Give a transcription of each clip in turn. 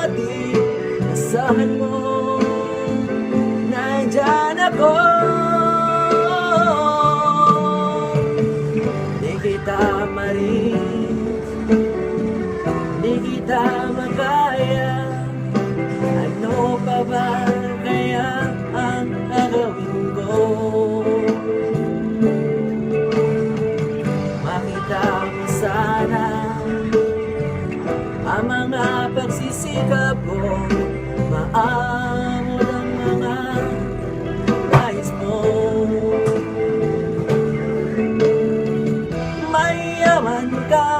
at asahan mo, nandyan ako. Di kita marin, di kita makaya. Ano pa ba kaya ang gagawin ko? Makita mo sana ang mga pagsisikap ko, maamon ang mga nais mo. Mayaman ka,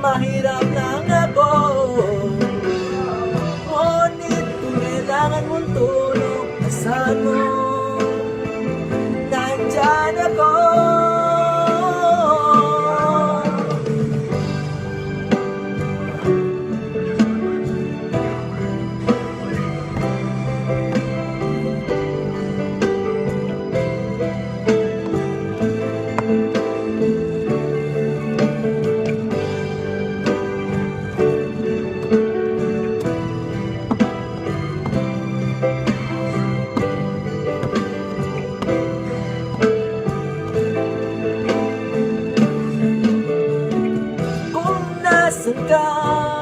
mahirap lang ako, ngunit kung kailangan mong tulong, asahan mo, nandyan ako. Nasaan ka?